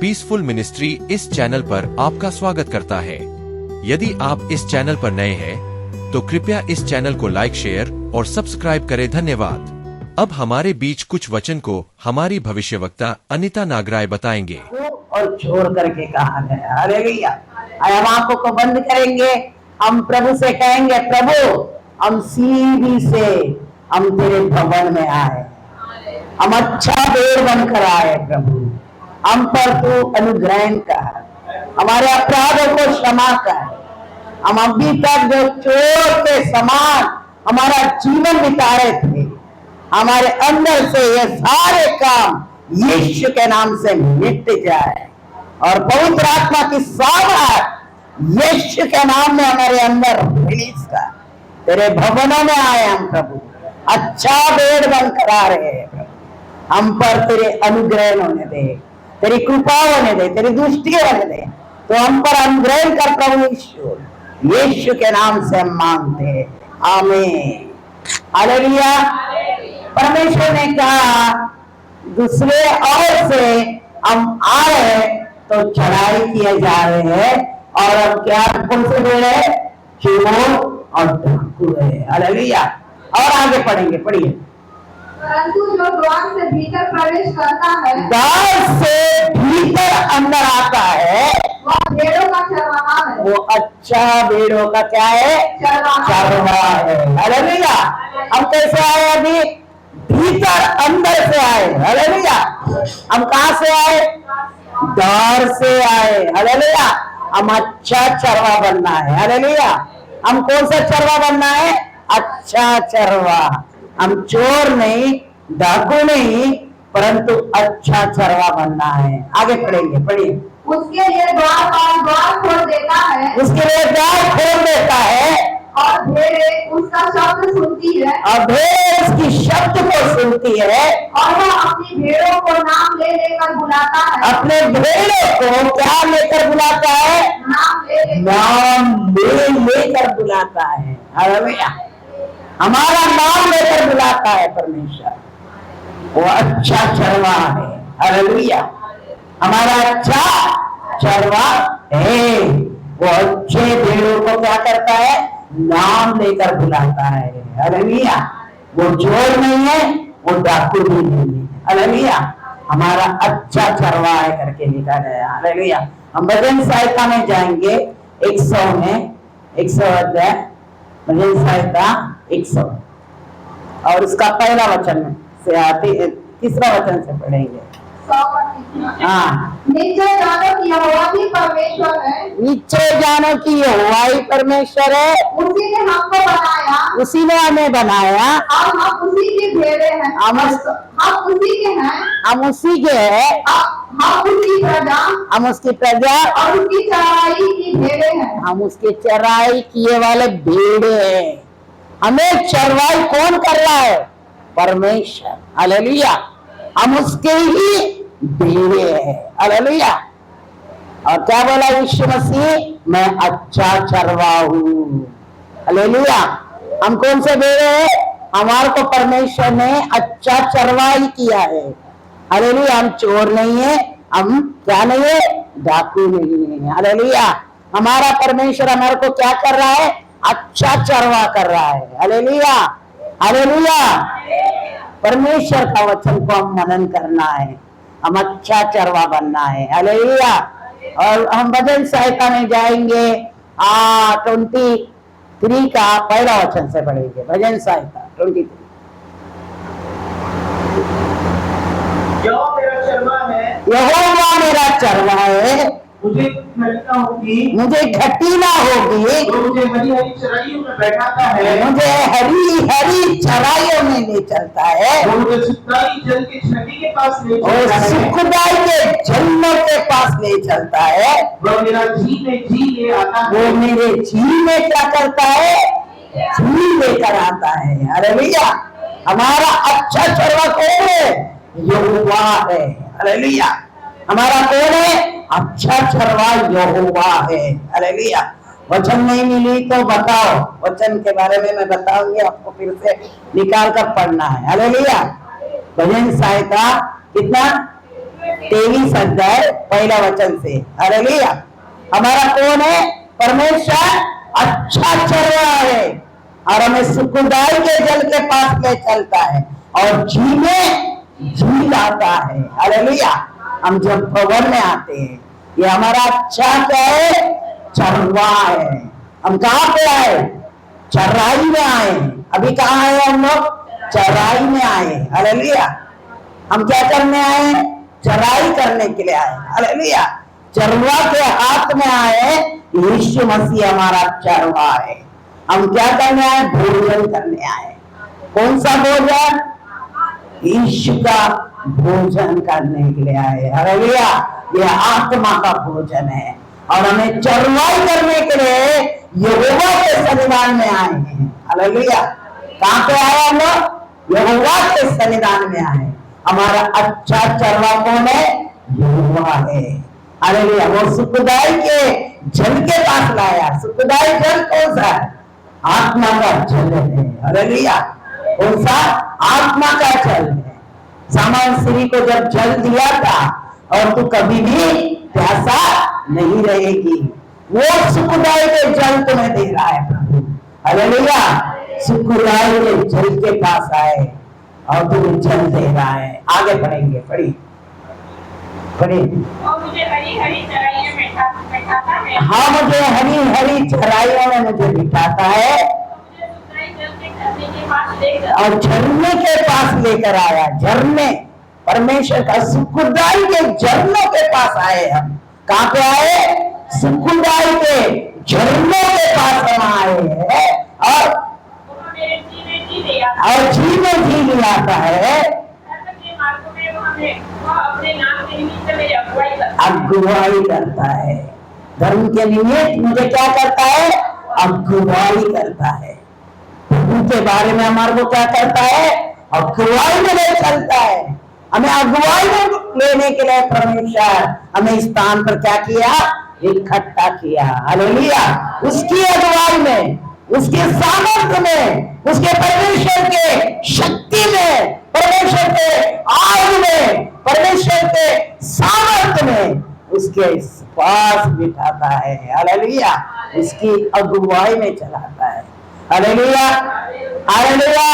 Peaceful ministry इस channel पर आपका स्वागत करता है। यदि आप इस चैनल पर नए हैं तो कृपया इस चैनल को लाइक, शेयर और सब्सक्राइब करें। धन्यवाद। अब हमारे बीच कुछ वचन को हमारी भविष्यवक्ता अनिता नागराय बताएंगे। और छोड़ करके कहा गया। हालेलुया। हम आंखों को बंद करेंगे, हम प्रभु से कहेंगे, प्रभु हम सीढ़ी से हम तेरे भवन में आए, हम अच्छा बेड़ बनकर आए। प्रभु हम पर तू अनुग्रह कर, हमारे अपराधों को क्षमा कर। हम अभी तक जो चोर के समान हमारा जीवन बिता रहे थे, हमारे अंदर से ये सारे काम यीशु के नाम से मिट जाए और पवित्र आत्मा की सामर्थ यीशु के नाम में हमारे अंदर रिलीज कर। तेरे भवनों में आए हम प्रभु, अच्छा बेड़ बनकर आ रहे हैं प्रभु। हम पर तेरे अनुग्रह होने दे, तेरी कृपा होने दे, तेरी दृष्टि होने दे। तो हम पर अनुग्रह कर प्रभु यीशु, यीशु के नाम से हम मांगते। आमीन। हालेलुया। परमेश्वर ने कहा दूसरे और से हम आ रहे तो चढ़ाई किए जा रहे हैं और अब क्या कौन से दे रहे हैं? चोर और डाकू है। हालेलुया। और आगे पढ़ेंगे, पढ़िए। परंतु जो द्वार से भीतर प्रवेश करता है, द्वार से भीतर अंदर आता है, वह भेड़ों का चरवाहा है। वो अच्छा भेड़ों का क्या है? चरवाहा है। हालेलुया। हम कैसे आए? अभी भीतर अंदर से आए। हालेलुया। हम कहाँ से आए? द्वार से आए। हालेलुया। हम अच्छा चरवा बनना है। हालेलुया। हम कौन सा चरवा बनना है? अच्छा चरवा। हम चोर नहीं, डाकू नहीं, परंतु अच्छा चरवा बनना है। आगे पढ़ेंगे, पढ़िए। उसके लिए द्वार खोल देता है, उसके लिए द्वार खोल देता है और भेड़ें उसका शब्द सुनती है, और भेड़ उसकी शब्द को सुनती है और वह अपनी भेड़ों को नाम ले लेकर बुलाता है। अपने भेड़ों को क्या लेकर बुलाता है? नाम लेकर बुलाता है। हालेलुया। हमारा नाम लेकर बुलाता है परमेश्वर। वो अच्छा चरवा है। हालेलुया। हमारा अच्छा चरवा है। वो अच्छे भेड़ों को क्या करता है? नाम लेकर बुलाता है। हालेलुया। वो चोर नहीं है, वो डाकू भी नहीं है। हालेलुया। हमारा अच्छा चरवा है करके लिखा गया। हालेलुया। हम भजन सहायता में जाएंगे 100 में, 100 अध्याय भजन सहायता 100 और उसका पहला वचन से आते तीसरा वचन से पढ़ेंगे। हाँ। नीचे जानो कि यहोवा ही परमेश्वर है, नीचे जानो कि यहोवा ही परमेश्वर है। उसी ने हमको बनाया, उसी ने हमें बनाया, और हम उसी की भेड़े हैं। हम उसी के हैं, हम उसी के हैं, हम उसकी प्रजा, हम उसकी प्रजा और उसकी चराई की भेड़े हैं। हम उसके चराई किए वाले भेड़े हैं। हमें चरवाई कौन कर रहा है? परमेश्वर। हालेलुया। हम उसके ही भेड़े हैं। हालेलुया। और क्या बोला यीशु मसीह? मैं अच्छा चरवा हूँ। हालेलुया। हम कौन से भेड़े हैं? हमारे को परमेश्वर ने अच्छा चरवाई किया है। हालेलुया। हम चोर नहीं है, हम क्या नहीं है? डाकू नहीं है। हालेलुया। हमारा परमेश्वर हमारे को क्या कर रहा है? अच्छा चरवा कर रहा है। हालेलुया। हालेलुया। परमेश्वर का वचन को हम मनन करना है, हम अच्छा चरवा बनना है। हालेलुया। और हम भजन सहायता में जाएंगे 23 का पहला वचन से पढ़ेंगे। भजन सहायता 23। यहोवा मेरा चरवा है, मुझे घटी ना होगी, मुझे हरी हरी चराइयों में बैठाता है, मुझे हरी हरी चराइयों में ले चलता है, मुझे सुखदाई जल के छड़ी के पास ले और चलता है, सुखदाई के झरनों के पास ले चलता है। वह मेरा जी में जी ले आता है, वो मेरे जी में क्या करता है? जी लेकर आता है। हालेलुया। हमारा अच्छा चरवा कौन है? यहोवा है। हालेलुया। हमारा कौन है? अच्छा चरवा यहोवा है। हालेलुया। वचन नहीं मिली तो बताओ, वचन के बारे में मैं बताऊंगी आपको, फिर से निकाल कर पढ़ना है। हालेलुया। भजन सहायता कितना? 23 अध्याय पहला वचन से। हालेलुया। हमारा कौन है? परमेश्वर अच्छा चरवाहा है और हमें सुखदाई के जल के पास ले चलता है और जी में जी लाता है। हालेलुया। हम जब भवन में आते हैं, ये हमारा अच्छा क्या है? चरवाहा है। हम कहाँ पे आए? चराई में आए। अभी कहाँ आए हम लोग? चराई में आए। हालेलुया। हम क्या करने आए? चराई करने के लिए आए। हालेलुया। चरवा के हाथ में आए। यीशु मसीह हमारा चरवा है। हम क्या करने आए? भोजन करने आए। कौन सा भोजन? यीशु का भोजन करने के लिए आए। हालेलुया। यह आत्मा का भोजन है और हमें चरवाई करने के लिए यहोवा के सन्निधान में आए हैं। हालेलुया। कहाँ पे आए हम लोग? यहोवा के सन्निधान में आए। हमारा अच्छा चरवा कौन है? यहोवा है। हालेलुया। वो सुखदाई के जल के पास लाया। सुखदाई जल कौन सा है? आत्मा का जल है। हालेलुया। कौन सा? आत्मा का जल है। सामान श्री को जब जल दिया था और तू कभी भी प्यासा नहीं रहेगी, वो सुखदाई के जल तुम्हें दे रहा है प्रभु। हालेलुया। सुखदाई के जल के पास आए और तुम्हें जल दे रहा है। आगे बढ़ेंगे। पढ़िए पढ़िए। और मुझे हरी हरी चराइयों में बैठाता है। हाँ, मुझे हरी हरी चराइयों में मुझे बिठाता है और झरने के पास लेकर आया। झरने, परमेश्वर का सुखदाई के झरनों के पास आए हम। कहाँ पे आए? सुखदाई के झरनों के पास हम आए हैं और जी में जी लियाता है। अगुवाई करता है। धर्म के लिए मुझे क्या करता है? अगुवाई करता है। उनके बारे में हमारे को क्या करता है? अगुवाई में ले चलता है। हमें अगुवाई में लेने के लिए परमेश्वर हमें इस स्थान पर क्या किया? इकट्ठा किया। हालेलुया। उसकी अगुवाई में, उसके सामर्थ्य में, उसके परमेश्वर के शक्ति में, परमेश्वर के आग में, परमेश्वर के सामर्थ्य में उसके पास बिठाता है। हालेलुया। उसकी अगुवाई में चलाता है। हालेलुया। हालेलुया।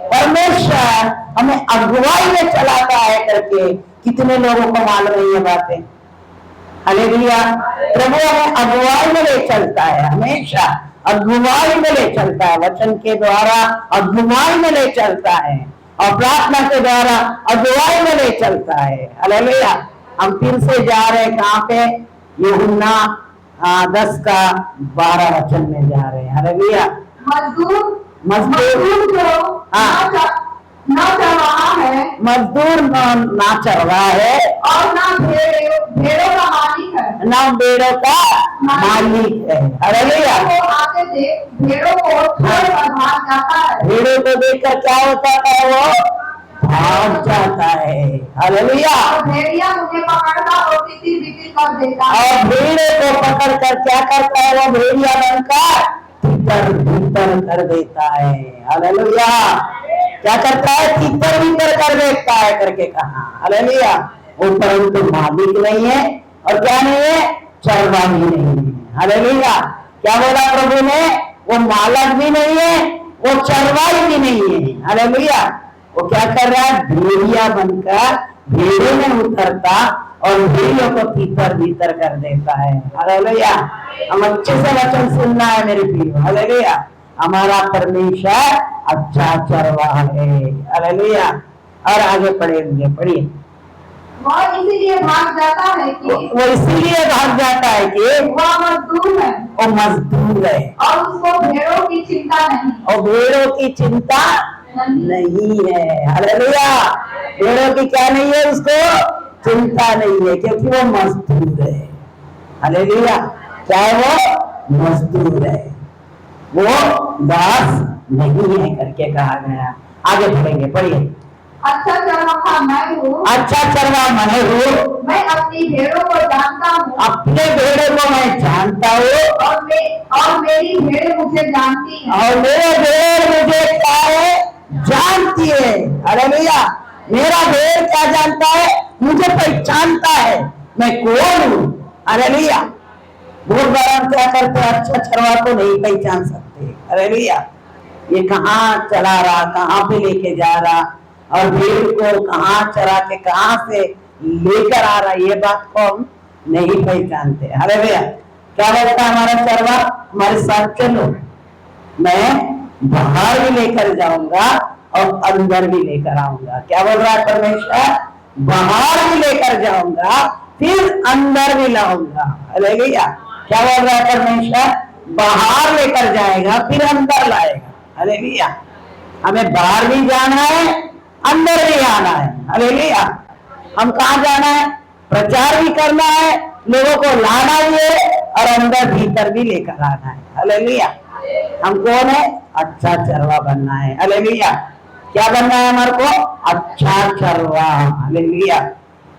परमेश्वर हमें अगुवाई में चलाता है करके कितने लोगों को मालूम है ये बातें? हालेलुया। प्रभु हमें अगुवाई में ले चलता है। हमेशा अगुवाई में ले चलता है। वचन के द्वारा अगुवाई में ले चलता है और प्रार्थना के द्वारा अगुवाई में ले चलता है। हालेलुया। हम फिर से जा रहे हैं कहाँ पे? यूहन्ना 10:12 वचन में जा रहे हैं। हालेलुया। मजदूर जो ना चरवाहा है, मजदूर ना चरवाहा है और ना भेड़ों का मालिक है, ना भेड़ों का मालिक है। हालेलुया। वो आके देख भेड़ों को छोड़कर भाग जाता है। भेड़ों को देखकर क्या होता है? वो भाग जाता है। हालेलुया। और भेड़िया मुझे पकड़ता और तितिर बितिर कर देता है। और भेड़ों को पकड़कर क्या करता है? वो भेड़िया बनकर तितर बितर कर देता है। हालेलुया। क्या करता है? तितर बितर कर देता है करके कहा। हालेलुया। वो परंतु मालिक नहीं है और क्या नहीं है? चरवाहा भी नहीं है। हालेलुया। क्या बोला प्रभु ने? वो मालक भी नहीं है, वो चरवाही भी नहीं है। हालेलुया। वो क्या कर रहा है? भेड़िया बनकर भेड़ों में उतरता और भेड़ियों को तीतर भीतर कर देता है। हालेलुया। हम अच्छे से वचन सुनना है मेरे प्रियो। हालेलुया। हमारा परमेश्वर अच्छा चरवाहा है। हालेलुया। और आगे पढ़ेंगे। पढ़िए। वह इसीलिए भाग जाता है कि वो इसीलिए भाग जाता है कि वह मजदूर है, वो मजदूर है और उसको भेड़ों की चिंता नहीं। और भेड़ों की चिंता नहीं है। हालेलुया। भेड़ों की क्या नहीं है? उसको चिंता नहीं है क्योंकि वो मजदूर है। हालेलुया। क्या है? वो मजदूर है, वो दास नहीं है करके कहा गया। आगे बढ़ेंगे। पढ़िए। अच्छा चरवाहा मैं हूँ, अच्छा चरवाहा मैं हूँ, मैं अपनी भेड़ों को जानता हूँ, अपने भेड़ों को मैं जानता हूँ और मेरी भेड़ मुझे जानती है। और मेरा भेड़ मुझे क्या है? जानती है। हालेलुया। मेरा भेड़ क्या जानता है? मुझे पहचानता है मैं कौन हूं। हालेलुया। बहुत बार हम क्या करते हैं, अच्छा चरवा को नहीं पहचान सकते। हालेलुया। ये कहाँ चला रहा, कहाँ पे लेके जा रहा, और भेड़ को कहाँ चरा के कहाँ से लेकर आ रहा, ये बात को हम नहीं पहचानते। हालेलुया। क्या बोलता है हमारा चरवा, हमारे साथ चलो, मैं बाहर भी लेकर जाऊंगा और अंदर भी लेकर आऊंगा। क्या बोल रहा है परमेश्वर, बाहर भी लेकर जाऊंगा फिर अंदर भी लाऊंगा। हालेलुया। क्या बोल रहा है परमेश्वर, बाहर लेकर जाएगा फिर अंदर लाएगा। हालेलुया। हमें बाहर भी जाना है, अंदर भी आना है। हालेलुया। हम कहाँ जाना है, प्रचार भी करना है, लोगों को लाना भी है और अंदर भीतर भी लेकर आना है। हालेलुया। हम कौन है, अच्छा चरवा बनना है। हालेलुया। क्या बनना है हमारे को, अच्छा चरवा। हालेलुया।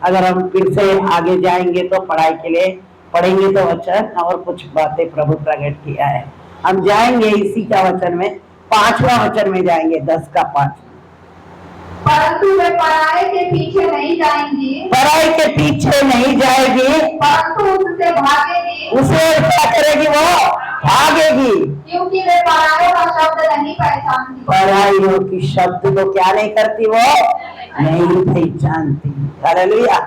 अगर हम फिर से आगे जाएंगे तो पढ़ाई के लिए पढ़ेंगे तो वचन और कुछ बातें प्रभु प्रकट किया है। हम जाएंगे इसी का वचन में, 5वां वचन में जाएंगे, 10 का 5। परंतु वे पराये के पीछे नहीं जाएंगी, पराई के पीछे नहीं जाएगी, परंतु उससे भागेगी, उसे क्या करेगी, वो भागेगी, क्योंकि वे परायों का शब्द नहीं पहचानती। पराइयों की शब्द को क्या नहीं करती, वो नहीं पहचानती। हालेलुया।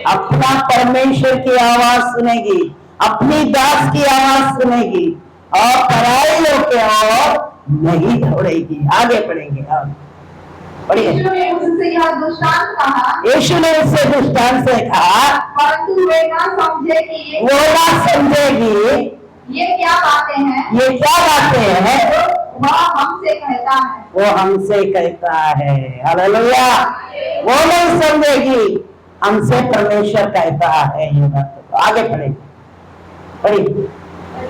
अपना परमेश्वर की आवाज सुनेगी, अपनी दास की आवाज सुनेगी और पराइयों के ओर नहीं दौड़ेगी। आगे पढ़ेंगे अब, पढ़िए। यीशु ने उससे यह दृष्टांत कहा, यीशु ने उससे दृष्टांत से कहा, परंतु वे न समझे कि वो ना समझेगी ये क्या बातें हैं, ये क्या बातें हैं, वह हमसे कहता है। वो हमसे कहता है। हालेलुया। वो नहीं समझेगी, हमसे परमेश्वर कहता है ये बात। तो आगे पढ़ेंगे, पढ़िए।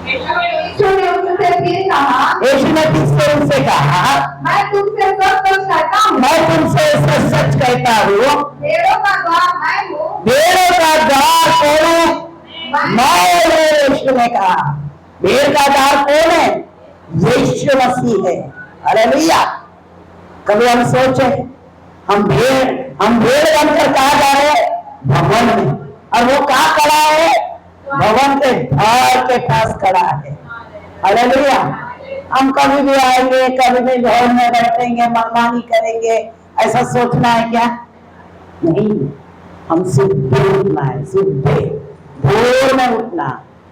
यीशु ने उससे फिर कहा, यीशु ने फिर उनसे कहा, मैं तुमसे सच सच कहता हूँ, मैं तुमसे सच सच कहता हूँ, भेड़ों का द्वार मैं हूँ, भेड़ों का द्वार कौन है, मैं हूँ। यीशु ने कहा, भेड़ का द्वार कौन है, यीशु मसीह है। हालेलुया। कभी हम सोचे हम भेड़ बनकर कहा जा रहे हैं, भवन में, और वो कहाँ खड़ा है, भवन के द्वार के पास खड़ा है। हालेलुया। हम कभी भी आएंगे, कभी भी भवन में बैठेंगे, मनमानी करेंगे, ऐसा सोचना है क्या, नहीं। हम सीधे उठना है, सीधे भोर में उठना।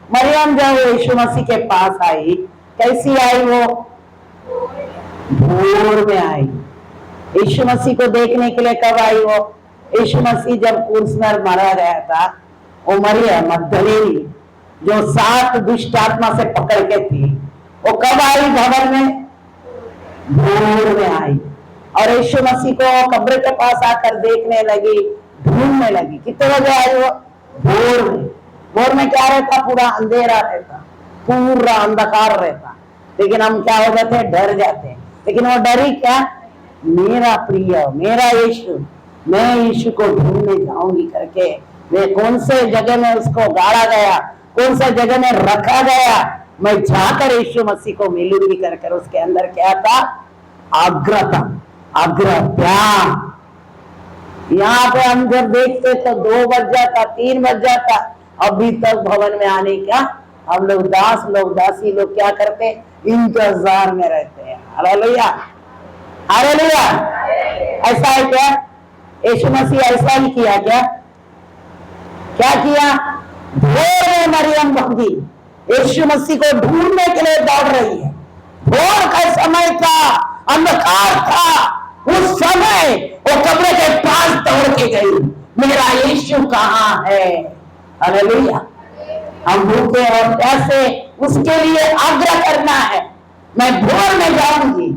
मरियम जब यीशु मसीह के पास आई, कैसी आई, वो भोर में आई। यीशु मसीह को देखने के लिए कब आई वो, यीशु मसीह जब क्रूस में मारा गया था, वो मरियम मगदलीनी जो 7 दुष्ट आत्मा से पकड़ के थी, वो कब आई भवन में, भोर में आई। और यीशु मसीह को कब्र के पास आकर देखने लगी, ढूंढने लगी। कितने बजे आई वो, भोर में। भोर में क्या रहता, पूरा अंधेरा रहता, पूरा अंधकार रहता। लेकिन हम क्या हो जाते हैं, डर जाते हैं। लेकिन वो डरी क्या, मेरा प्रिय, मेरा यीशु, मैं यीशु को ढूंढने जाऊंगी करके वे कौन से जगह में उसको गाड़ा गया, कौन सा जगह में रखा गया, मैं जाकर यीशु मसीह को मिलूंगी कर उसके अंदर क्या था, आग्रह था, आग्रह, प्यार। यहाँ पे हम जब देखते तो 2 बज जाता, 3 बज जाता, अभी तक भवन में आने का हम लोग दास लोग दासी लोग क्या करते, इंतजार में रहते हैं। हालेलुया। हालेलुया। ऐसा है क्या, यीशु मसीह ऐसा ही किया क्या, क्या किया, भोर में मरियम भागी यीशु मसीह को ढूंढने के लिए दौड़ रही है। भोर का समय था, अंधकार था, उस समय वो कब्र के पास दौड़ के गई, मेरा यीशु कहाँ है। हालेलुया। हम भूखे और प्यासे उसके लिए आग्रह करना है, मैं भोर में जाऊंगी।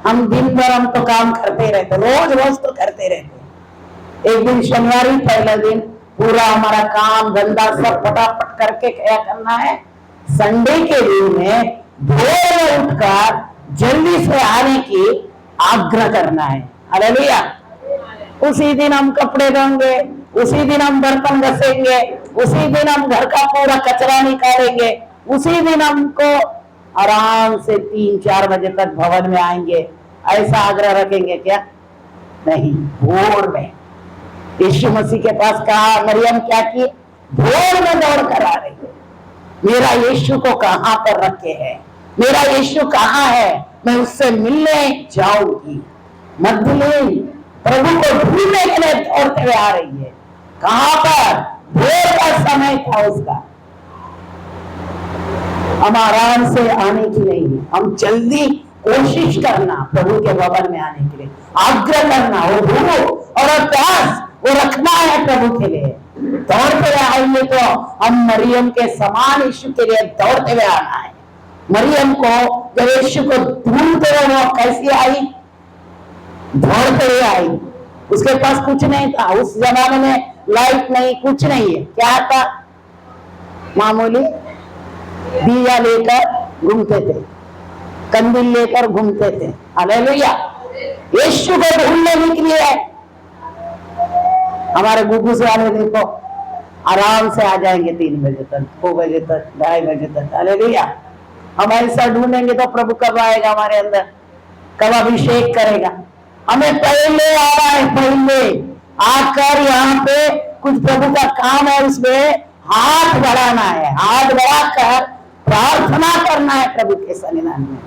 हम दिन भर हम तो काम करते रहते, रोज रोज तो करते रहते। एक दिन शनिवार ही पहला दिन पूरा हमारा काम धंधा सब फटाफट करके क्या करना है, संडे के दिन में भोर में उठकर जल्दी से आने की आग्रह करना है। हालेलुया। उसी दिन हम कपड़े धोंगे, उसी दिन हम बर्तन घसेंगे, उसी दिन हम घर का पूरा कचरा निकालेंगे, उसी दिन हमको आराम से 3-4 बजे तक भवन में आएंगे, ऐसा आग्रह रखेंगे क्या, नहीं। भोर में यीशु मसीह के पास कहा, मरियम क्या की? भोर में दौड़ कर आ रही है, मेरा यीशु को कहां पर रखे है, मेरा यीशु कहां है, मैं उससे मिलने जाऊंगी। मगदलीन प्रभु को ढूंढने के लिए दौड़ते हुए आ रही है। कहां पर? भोर का समय था उसका। हम आराम से आने की नहीं है, हम जल्दी कोशिश करना प्रभु के भवन में आने के लिए, आग्रह करना, वो भूख और प्यास वो रखना है प्रभु के लिए। दौड़ते हुए आएंगे तो हम मरियम के समान यीशु के लिए दौड़ते हुए आना है। मरियम को जब यीशु को ढूंढते हुए वो कैसी आई? दौड़ते हुए आई। उसके पास कुछ नहीं था, उस जमाने में लाइट नहीं, कुछ नहीं है। क्या था? मामूली दिया लेकर घूमते थे, कंदील लेकर घूमते थे। हालेलुया। यीशु को ढूंढने निकली है। हमारे गुगू से वाले देखो आराम से आ जाएंगे 3 बजे तक, 2 बजे तक, 2:30 बजे तक। हालेलुया। हम ऐसा ढूंढेंगे तो प्रभु कब आएगा हमारे अंदर, कब अभिषेक करेगा? हमें पहले आना है, पहले आकर यहाँ पे कुछ प्रभु का काम है, उसमें हाथ बढ़ाना है, हाथ बढ़ाकर प्रार्थना करना है प्रभु के सन्निधान में,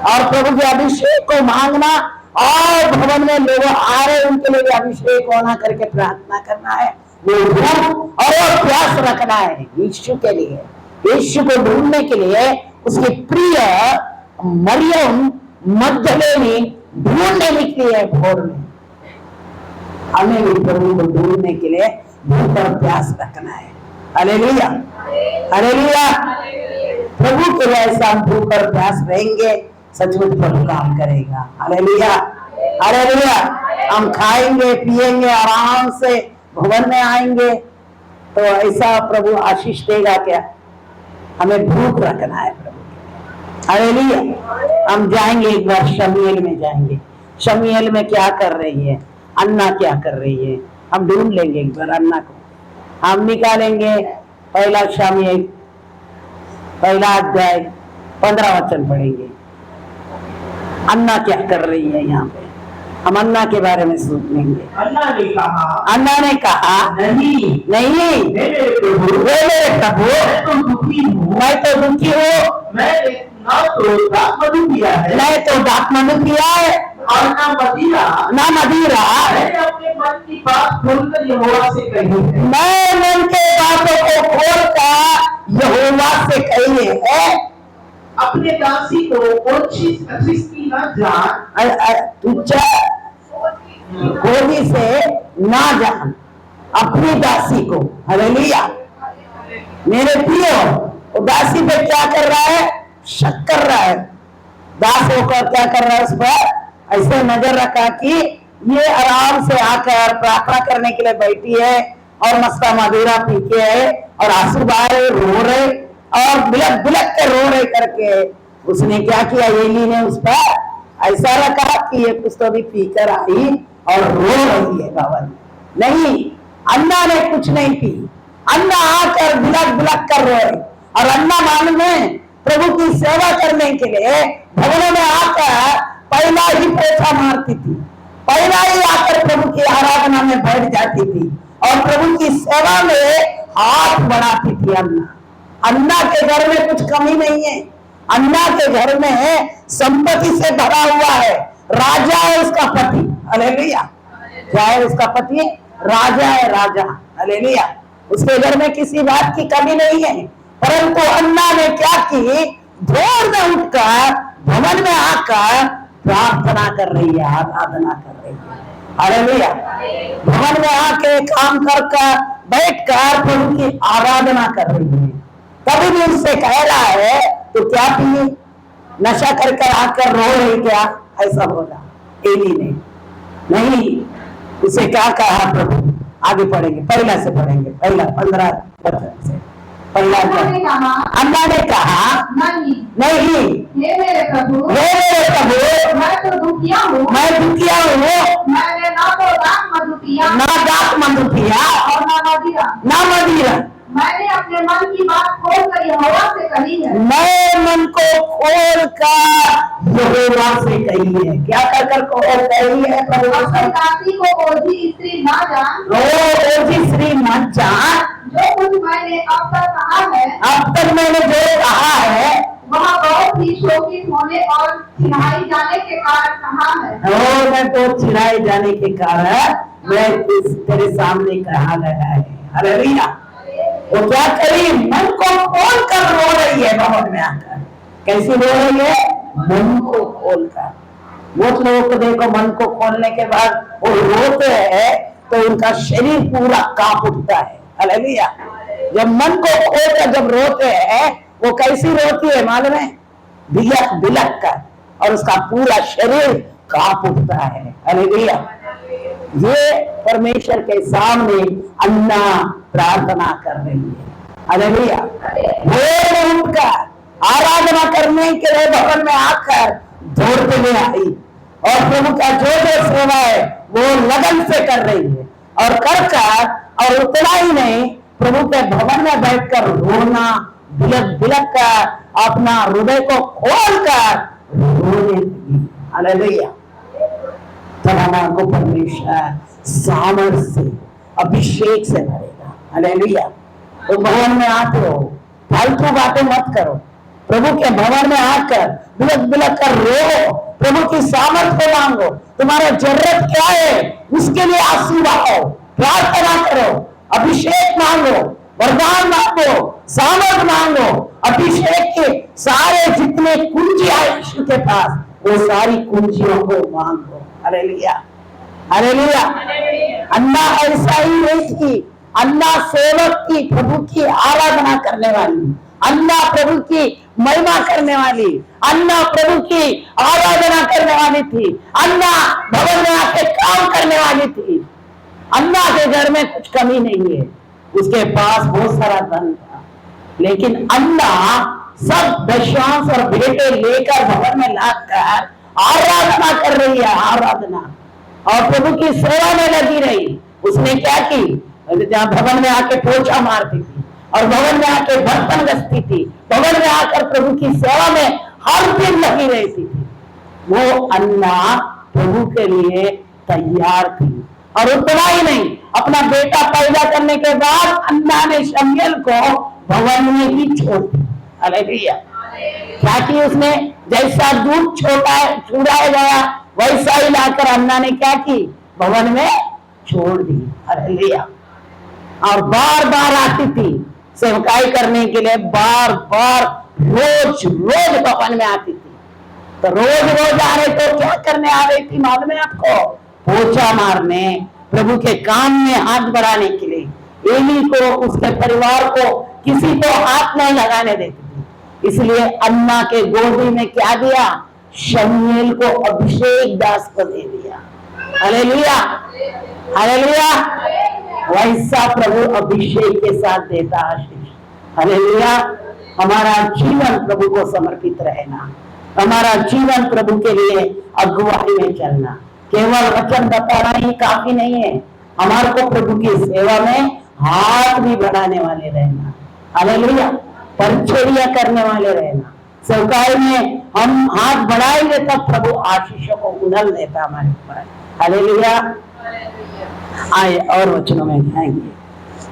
और प्रभु के अभिषेक को मांगना, और भवन में लोग आ रहे उनके लिए अभिषेक होना करके प्रार्थना करना है। वो भूख और प्यास रखना है यीशु के लिए, यीशु को ढूंढने के लिए। उसकी प्रिय मरियम मगदलीनी ढूंढने निकली है भोर में। हमें भी प्रभु को ढूंढने के लिए भूख और प्यास रखना है। Hallelujah, hallelujah. प्रभु के लिए ऐसा हम भूख और प्यास रहेंगे, सचमुच प्रभु काम करेगा। Hallelujah, hallelujah. हम खाएंगे पिएंगे, आराम से भवन में आएंगे तो ऐसा प्रभु आशीष देगा क्या? हमें भूख रखना है प्रभु। हालेलुया। हम जाएंगे एक बार शमूएल में जाएंगे। शमूएल में क्या कर रही है अन्ना, क्या कर रही है, हम ढूंढ लेंगे एक बार अन्ना को। हम निकालेंगे पहला शमूएल, पहला अध्याय 15 वचन पढ़ेंगे। अन्ना क्या कर रही है यहाँ पे, हम अन्ना के बारे में सुनेंगे। अन्ना ने कहा नहीं, मेरे प्रभु, मैं तो दुखी हूँ, मैं तो दुखी हूँ, मैंने ना तो दाखमधु पिया है, मैं तो दाखमधु पिया है और ना मदिरा। मैंने अपने मन की बात खोलकर यहोवा से कही है, मैं मन के बातों को खोलकर यहोवा से कही है। अपने दासी को ओछी न जान, तुझे गोदी से ना जान अपनी दासी को। हालेलुया। मेरे प्रियो, वो दासी पे क्या कर रहा है? शक कर रहा है। दास होकर क्या कर रहा है? उस पर ऐसे नजर रखा कि ये आराम से आकर प्रार्थना करने के लिए बैठी है और मस्ता मदिरा पी के है और आंसू बहा रहे, रो रहे और बिलक बिलक के रो रहे करके उसने क्या किया? एली ने उस पर ऐसा रखा कि ये कुछ तो अभी पीकर आई और रो रही है भवन में। नहीं, अन्ना ने कुछ नहीं पी। अन्ना आकर बिलक बिलक कर रोए, और अन्ना मालूम है प्रभु की सेवा करने के लिए भवनों में आकर पहला ही पोछा मारती थी, पहला ही आकर प्रभु की आराधना में बैठ जाती थी और प्रभु की सेवा में हाथ बढ़ाती थी। अन्ना के घर में कुछ कमी नहीं है। अन्ना के घर में संपत्ति से भरा हुआ है। राजा है उसका पति। हालेलुया। क्या है उसका पति? राजा है, राजा। हालेलुया। उसके घर में किसी बात की कमी नहीं है। परंतु अन्ना ने क्या की? भोर में उठकर भवन में आकर प्रार्थना कर रही है, आराधना कर रही है। हालेलुया। भवन में आके काम कर बैठकर प्रभु की आराधना कर रही है। कभी भी उससे कह रहा है तो क्या पिए? नशा कर आकर रो रही क्या? ऐसा बोला एली ने। नहीं, उसे क्या कहा प्रभु? आगे पढ़ेंगे, पहला से पढ़ेंगे, पहला 15 वचन से। पहला अन्ना ने कहा नहीं, हे मेरे प्रभु, मैं तो दुखिया हूँ, मैंने ना तो दाखमधु पिया, ना दाखमधु पिया और ना मदिरा। ना मदिरा। मैंने अपने मन की बात खोलकर यहोवा से कही है। मैं मन को खोल कर यहोवा से कही है। क्या कर खोल कही है? अपनी दासी को ओझी स्त्री ना जान, ओझी स्त्री मत जान, जो कुछ मैंने अब तक कहा है, अब तक मैंने जो कहा है वह बहुत ही शोकित होने और छिनाई जाने के कारण कहा है। मैं तो छिनाए जाने के कारण मैं इस तेरे सामने कहा गया है। हालेलुया। वो क्या करी? मन को खोल कर रो रही है भवन में आकर। कैसी रो रही है? मन को खोल कर। बहुत लोगों को देखो, मन को खोलने के बाद वो रोते हैं तो उनका शरीर पूरा कांप उठता है। हालेलुया। जब मन को खोल कर जब रोते हैं, वो कैसी रोती है मालूम है? बिलक बिलक कर, और उसका पूरा शरीर कांप उठता है। हालेलुया। ये परमेश्वर के सामने अन्ना प्रार्थना कर रही है। हालेलुया। वो उठकर आराधना करने के लिए भवन में आकर दौड़ते हुए आई और प्रभु का जो जो सेवा है वो लगन से कर रही है और कर और उतना ही नहीं, प्रभु के भवन में बैठकर रोना, बिलक बिलक कर अपना हृदय को खोल कर रोने लगी। हालेलुया। तब को परमेश्वर सामर्थ से, अभिषेक से भरेगा। हालेलुया। तो भवन में आते हो, फालतू बातें मत करो। प्रभु के भवन में आकर बिलक बिलक कर रो, प्रभु की सामर्थ को मांगो। तुम्हारा जरूरत क्या है उसके लिए आंसू बहाओ, प्रार्थना करो, अभिषेक मांगो, वरदान मांगो, सामर्थ मांगो। अभिषेक के सारे जितने कुंजी है यीशु के पास, वो सारी कुंजियों को मांगो। हालेलुया। हालेलुया। अन्ना ऐसा ही नहीं थी। अन्ना सेवक की, प्रभु की आराधना करने वाली, अन्ना प्रभु की महिमा करने वाली, अन्ना प्रभु की आराधना करने वाली थी। अन्ना भवन में आके काम करने वाली थी। अन्ना के घर में कुछ कमी नहीं है, उसके पास बहुत सारा धन था, लेकिन अन्ना सब दशांश और बेटे लेकर भवन में लाकर आराधना कर रही है। आराधना और प्रभु की सेवा में लगी रही। उसने क्या की? जहाँ भवन में आके पोछा मारती थी और भवन में आके बर्तन घसती थी, भवन में आकर प्रभु की सेवा में हर दिन लगी रहती थी। वो अन्ना प्रभु के लिए तैयार थी। और उतना ही नहीं, अपना बेटा पैदा करने के बाद अन्ना ने शमूएल को भवन में ही छोड़ दी। हालेलुया। ताकि उसने जैसा दूध छुड़ाया गया वैसा ही लाकर अन्ना ने क्या की? भवन में छोड़ दी। हालेलुया। और बार बार आती थी सेवकाई करने के लिए, बार बार रोज रोज भवन में आती थी। तो रोज रोज आ रहे तो क्या करने आ रही थी मालूम है आपको? पोछा मारने, प्रभु के काम में हाथ बढ़ाने के लिए। एली को, उसके परिवार को किसी को हाथ नहीं लगाने देती थी। इसलिए अन्ना के गोदी में क्या दिया? शमूएल को अभिषेक दास को दे दिया। हालेलुया। हालेलुया। वैसा प्रभु अभिषेक के साथ देता आशीष। हालेलुया। हमारा जीवन प्रभु को समर्पित रहना, हमारा जीवन प्रभु के लिए अगुवाई में चलना, केवल वचन बताना ही काफी नहीं है, हमारे को प्रभु की सेवा में हाथ भी बढ़ाने वाले रहना। हालेलुया। परिचर्या करने वाले रहना। सेवकाई में हम हाथ बढ़ाएंगे तब प्रभु आशीषों को उड़ल देता हमारे ऊपर। हालेलुया। आए और वचनों में जाएंगे,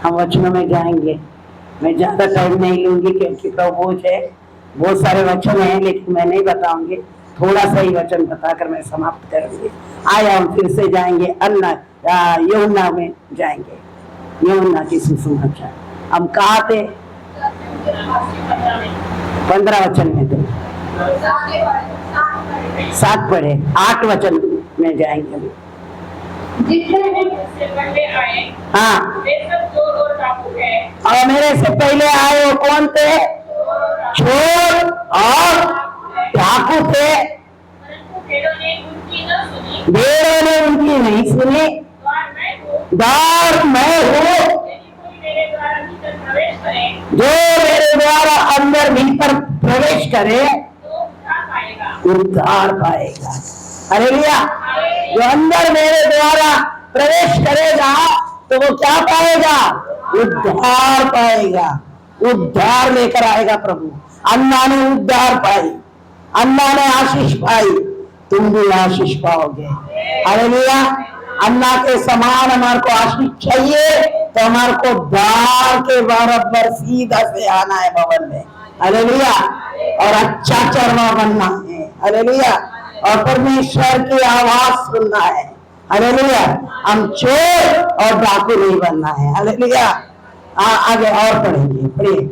हम वचनों में जाएंगे। मैं ज्यादा टाइम नहीं लूंगी क्योंकि प्रभु है, बहुत सारे वचन हैं, लेकिन मैं नहीं बताऊंगी। थोड़ा सा ही वचन बताकर मैं समाप्त करूंगी। आए हम फिर से जाएंगे यूहन्ना में जाएंगे। यूहन्ना की सुसमाचार हम कहाँ थे? 15 वचन में थे, 7 पढ़े, 8 वचन में जाएंगे अभी। हाँ, और मेरे से पहले आए वो कौन थे? चोर और डाकू थे। भेड़ों ने उनकी नहीं सुनी। द्वार मैं हूँ, जो मेरे द्वारा अंदर भीतर प्रवेश करे उद्धार पाएगा। हालेलुया। जो अंदर मेरे द्वारा प्रवेश करेगा तो वो क्या पाएगा? उद्धार पाएगा, उद्धार लेकर आएगा प्रभु। अन्ना ने उद्धार पाई, अन्ना ने आशीष पाई, तुम भी आशीष पाओगे। हालेलुया। अन्ना के समान हमारे को आशीष चाहिए तो हमारे को दाल के बराबर सीधा से आना है भवन में। हालेलुया। और अच्छा चरवा बनना है। हालेलुया। और परमेश्वर की आवाज सुनना है। हालेलुया। हम चोर और डाकू नहीं बनना है। हालेलुया। आगे और पढ़ेंगे, पढ़िए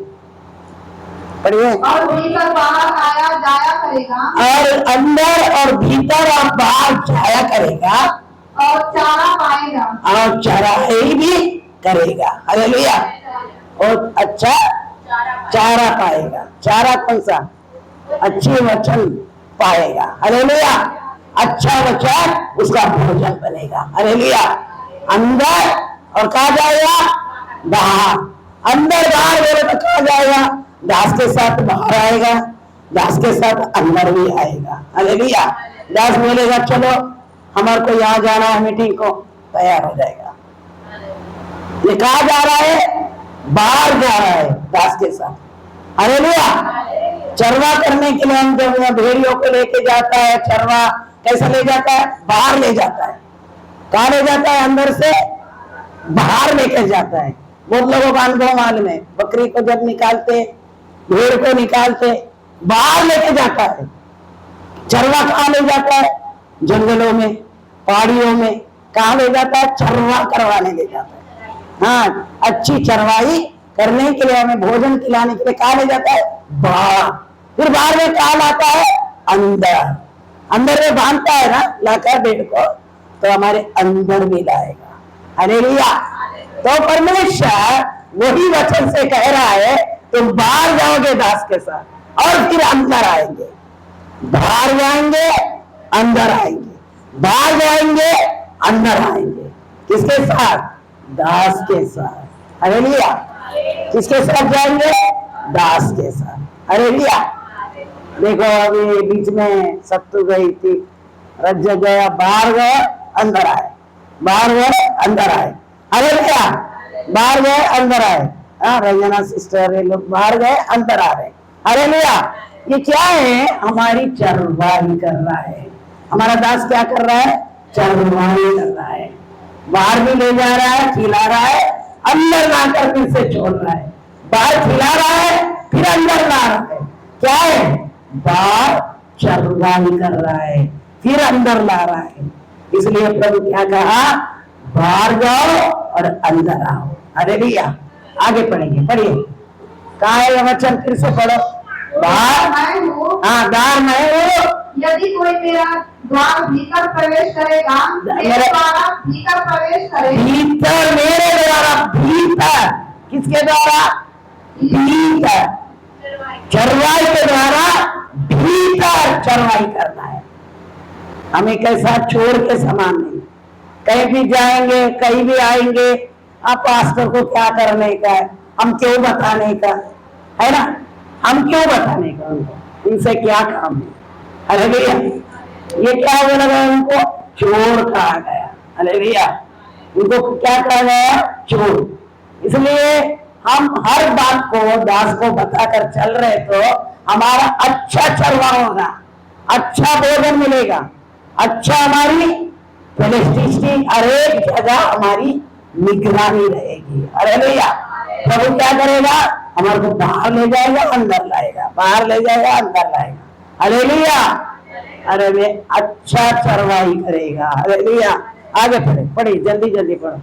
पढ़िए। और भीतर बाहर आया जाया करेगा, और अंदर और भीतर और बाहर जाया करेगा, और चारा पाएगा, और चराई भी करेगा। हालेलुया। और अच्छा चारा पाएगा। चारा कौन सा? अच्छी वचन पाएगा। हालेलुया। अच्छा वचन उसका भोजन बनेगा। हालेलुया। अंदर और कहा जाएगा बाहर। अंदर बाहर बोले तो कहा जाएगा दास के साथ बाहर आएगा, दास के साथ अंदर भी आएगा। हालेलुया। दास बोलेगा चलो हमारे को यहाँ जाना है मीटिंग को, तैयार हो जाएगा। ये कहा जा रहा है? बाहर जा रहा है दास के साथ। हालेलुया। चरवा करने के लिए हम जब भेड़ियों को लेके जाता है, चरवा कैसे ले जाता है? बाहर ले जाता है। कहाँ ले जाता है? अंदर से बाहर लेकर जाता है। बहुत लोगों का अनुभव मालूम है। बकरी को जब निकालते, भेड़ को निकालते, बाहर लेके जाता है। चरवा कहाँ ले जाता है? जंगलों में, पहाड़ियों में। कहाँ ले जाता है? चरवा करवाने ले जाता है। हाँ, अच्छी चरवाई करने के लिए, हमें भोजन खिलाने के लिए कहाँ ले जाता है? बाहर। फिर बाहर में कहाँ लाता है? अंदर। अंदर में बांधता है ना लाकर भेड़ को, तो हमारे अंदर भी लाएगा। हालेलुया। तो परमेश्वर वही वचन से कह रहा है तुम बाहर जाओगे दास के साथ और फिर अंदर आएंगे। बाहर जाएंगे अंदर आएंगे, बाहर जाएंगे अंदर आएंगे। किसके साथ? दास के साथ। हालेलुया। किसके साथ जाएंगे? दास के साथ। हालेलुया। देखो अभी बीच में सत्तू गई थी, रज्ज गया, बाहर गए अंदर आए, बाहर गए अंदर आए। हालेलुया। बाहर गए अंदर आए। रंजना सिस्टर ये लोग बाहर गए अंदर आ रहे। हालेलुया। ये क्या है? हमारी चरवाही कर रहा है। हमारा दास क्या कर रहा है? चरवाही कर रहा है। बाहर भी ले जा रहा है, खिला रहा है, अंदर लाकर फिर से छोड़ रहा है। बाहर खिला रहा है, फिर अंदर ला रहा है। क्या है? बाहर चरवाही कर रहा है, फिर अंदर ला रहा है। इसलिए प्रभु क्या कहा? बाहर जाओ और अंदर आओ। हालेलुया। आगे पढ़ेंगे, पढ़िए। कहाँ है वचन? फिर से पढ़ो। बाहर। मैं हूँ, हाँ, द्वार मैं हूँ। यदि कोई मेरा द्वार भीतर प्रवेश करेगा, मेरे द्वारा भीतर प्रवेश करेगा, भीतर, मेरे द्वारा भीतर। किसके द्वारा? भीतर। चरवाई के द्वारा भीतर चरवाई करना है। हमें कैसा छोड़ के समान नहीं। कहीं भी जाएंगे, कहीं भी आएंगे, आप पास्टर को क्या करने का है, हम क्यों बताने का है ना? हम क्यों बताने का उनको? इनसे क्या काम है? हालेलुया। ये क्या बोला गया? उनको चोर कहा गया। हालेलुया। उनको क्या कहा गया? चोर। इसलिए हम हर बात को दास को बताकर चल रहे तो हमारा अच्छा चरवा होगा, अच्छा भोजन मिलेगा, अच्छा हमारी फेलिस्टिक हर एक जगह हमारी निगरानी रहेगी। हालेलुया। प्रभु क्या करेगा? हमारे को बाहर ले जाएगा, अंदर लाएगा, बाहर ले जाएगा, अंदर लाएगा। हालेलुया। अरे वे अच्छा चरवाही करेगा। हालेलुया। आगे पढ़े, पढ़िए, जल्दी जल्दी पढ़ो।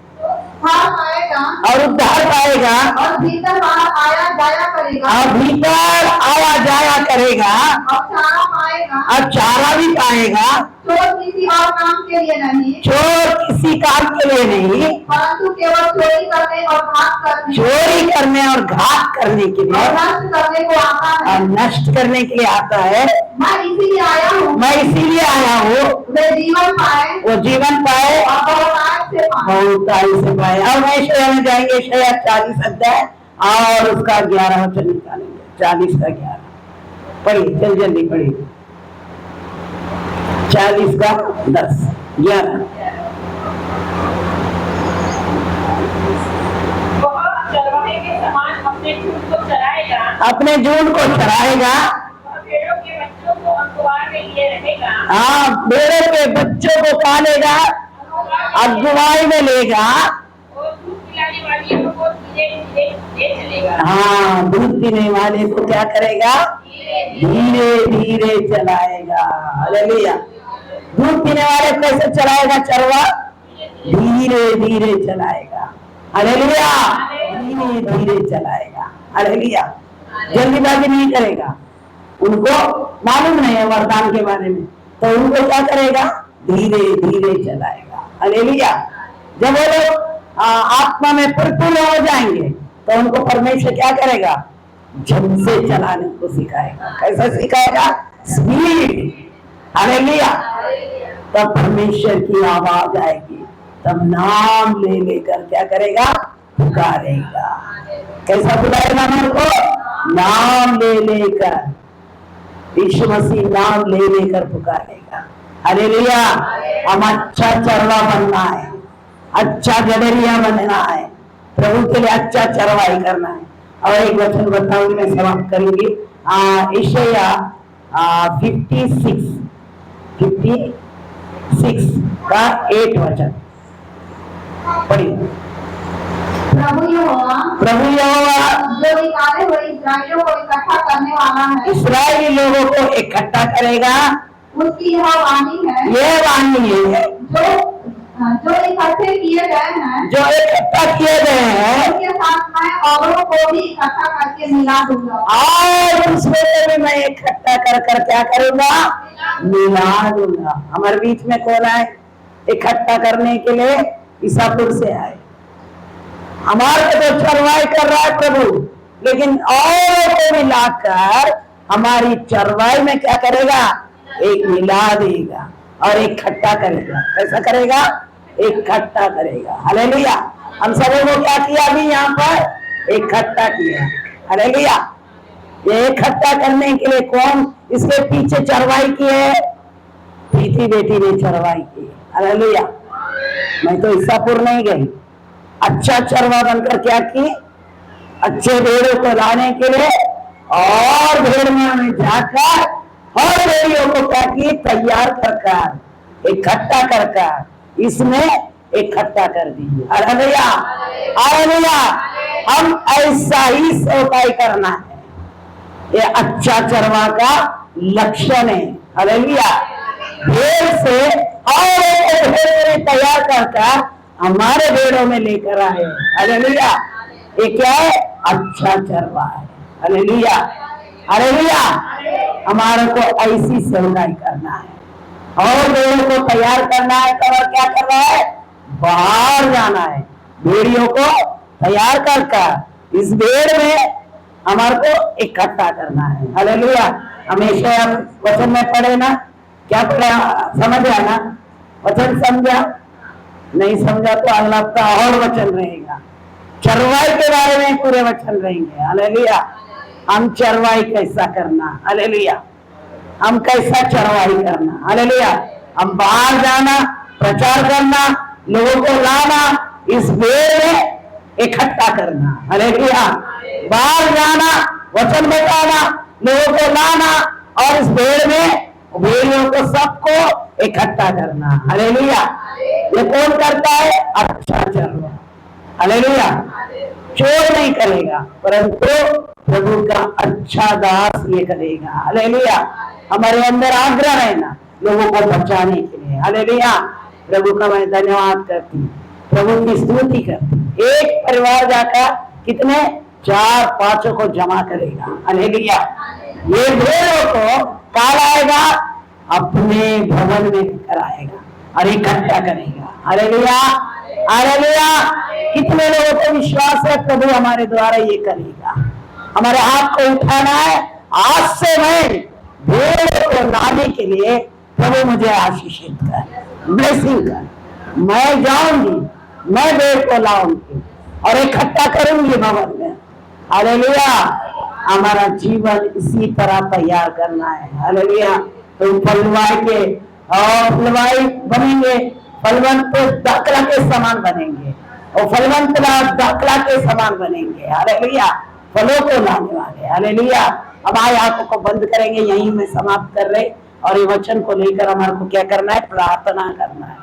उद्धार पाएगा, और उद्धार पाएगा, और भीतर बाहर आया जाया करेगा, और भीतर आया जाया करेगा, और चारा पाएगा, और चारा भी पाएगा। चोर किसी और काम के लिए नहीं, चोर किसी काम के लिए नहीं, परंतु केवल चोरी करने और घात करने, चोरी करने और घात करने के लिए, और नष्ट करने को आता है। और नष्ट करने के लिए आता है। मैं इसीलिए आया हूँ, मैं इसीलिए आया हूँ वे जीवन पाए, वो जीवन पाए, और बहुतायत से पाए। बहुतायत से पाए। अब ऐसे में जाएंगे शायद 40 अध्याय और उसका 11 वचन निकालेंगे। 40 का 11 पढ़िए, जल्दी जल्दी पढ़िए। 40 का 10 11। अपने झूठ को चलाएगा, अपने झूठ को चराएगा, वह भेड़ों के बच्चों को अगुवा में लिए रहेगा, हाँ भेड़ों के बच्चों को खा लेगा, अगुवाई में लेगा, और दूध पिलाने वालियों को धीरे धीरे ले चलेगा। हाँ दूध पीने वाले को क्या करेगा? धीरे धीरे चलाएगा। हालेलुया। दूध पीने वाले को कैसे चलाएगा? चरवा धीरे धीरे चलाएगा। हालेलुया। धीरे धीरे चलाएगा। हालेलुया। जल्दीबाजी नहीं करेगा। उनको मालूम नहीं है वरदान के बारे में, तो उनको क्या करेगा? धीरे धीरे चलाएगा। हालेलुया। जब वो लोग आत्मा में परिपूर्ण हो जाएंगे तो उनको परमेश्वर क्या करेगा? झट से चलाने को सिखाएगा। कैसा सिखाएगा? स्पीड। हालेलुया। तब परमेश्वर की आवाज आएगी, तब नाम ले लेकर क्या करेगा? पुकारेगा। कैसा बुलाएगा मन को? नाम ले लेकर। यीशु मसीह नाम ले लेकर पुकारेगा। हालेलुया। हम अच्छा चरवा बनना है, अच्छा गडरिया बनना है, प्रभु के लिए अच्छा चरवाई करना है। और एक वचन बताऊंगी, मैं समाप्त करूंगी। यशाया 56 का 8 वचन पढ़िए। प्रभु यहोवा जो निकाले हुए इस्राएलियों को इकट्ठा करने वाला है, इस्राएली लोगों को इकट्ठा करेगा। उसकी यह वाणी है, ये वाणी है जो इकट्ठे किए गए हैं, जो इकट्ठा किए गए हैं, उनके साथ मैं औरों को भी इकट्ठा करके मिला दूंगा। और उसमें भी मैं इकट्ठा कर कर क्या करूंगा? मिला दूंगा। हमारे बीच में कौन आए इकट्ठा करने के लिए? ईसापुर से आए। हमारे को तो चरवाई कर रहा है प्रभु, लेकिन औरों को मिलाकर हमारी चरवाई में क्या करेगा? एक मिला देगा और इकट्ठा करेगा। कैसा करेगा? इकट्ठा करेगा। हालेलुया। हम सबों को क्या किया? अभी यहाँ पर इकट्ठा किया। हालेलुया। ये इकट्ठा करने के लिए कौन इसके पीछे चरवाई की है? प्रीति बेटी ने चरवाई की। हालेलुया। मैं तो ईसापुर नहीं गई, अच्छा चरवा बनकर क्या की? अच्छे भेड़ों को लाने के लिए और भेड़ में जाकर और भेड़ियों को क्या की? तैयार कर इकट्ठा कर इसमें इकट्ठा कर दी। हालेलुया। हालेलुया। हम ऐसा ही सेवकाई करना है। ये अच्छा चरवा का लक्षण है। हालेलुया। भेड़ से और भेड़ तैयार कर हमारे भेड़ों में लेकर आए। हालेलुया। ये क्या है? अच्छा चरवा है। हालेलुया। हालेलुया। हमारे को ऐसी सेवकाई करना है और भेड़ों को तैयार करना है। तो क्या करना है? बाहर जाना है, भेड़ियों को तैयार कर इस भेड़ में हमारे को इकट्ठा करना है। हालेलुया। हमेशा हम वचन में पढ़े ना, क्या पढ़ा? समझ आया ना? वचन समझा? नहीं समझा तो अगला हफ्ता और वचन रहेगा। चरवाई के बारे में पूरे वचन रहेंगे। हालेलुया। हम चरवाई कैसा करना? हालेलुया। हम कैसा चरवाई करना? हालेलुया। हम बाहर जाना, प्रचार करना, लोगों को लाना, इस भेड़ में इकट्ठा करना। हालेलुया। बाहर जाना, वचन बताना, लोगों को लाना और इस भेड़ में भेड़ियों को सबको इकट्ठा करना। हालेलुया। ये कौन करता है? अच्छा चरवा। हालेलुया। चोर नहीं करेगा, परंतु प्रभु का अच्छा दास ये करेगा। हालेलुया। हमारे अंदर आग्रह है ना लोगों को बचाने के लिए। हालेलुया। प्रभु का मैं धन्यवाद करती हूँ, प्रभु की स्तुति करती हूँ। एक परिवार जाकर कितने 4-5 को जमा करेगा। हालेलुया। ये भेड़ों को कहाँ लाएगा? अपने भवन में कराएगा और इकट्ठा करेगा। हालेलुया। हालेलुया। कितने लोगों को विश्वास है प्रभु हमारे द्वारा ये करेगा? हमारे हाथ को उठाना है। आज से मैं भेड़ को लाने के लिए प्रभु मुझे आशीषित कर, ब्लेसिंग कर। मैं जाऊंगी, मैं भेड़ को लाऊंगी और इकट्ठा करूंगी भवन में। हालेलुया। हमारा जीवन इसी तरह तैयार करना है। हालेलुया। तो फलवाई के और फलवाई बनेंगे, फलवंत दाखला के समान बनेंगे और फलवंत दाखला के समान बनेंगे। हालेलुया। फलों को लाने वाले। हालेलुया। अब आए आंखों को बंद करेंगे, यहीं में समाप्त कर रहे और ये वचन को लेकर हमारे को क्या करना है, प्रार्थना करना है।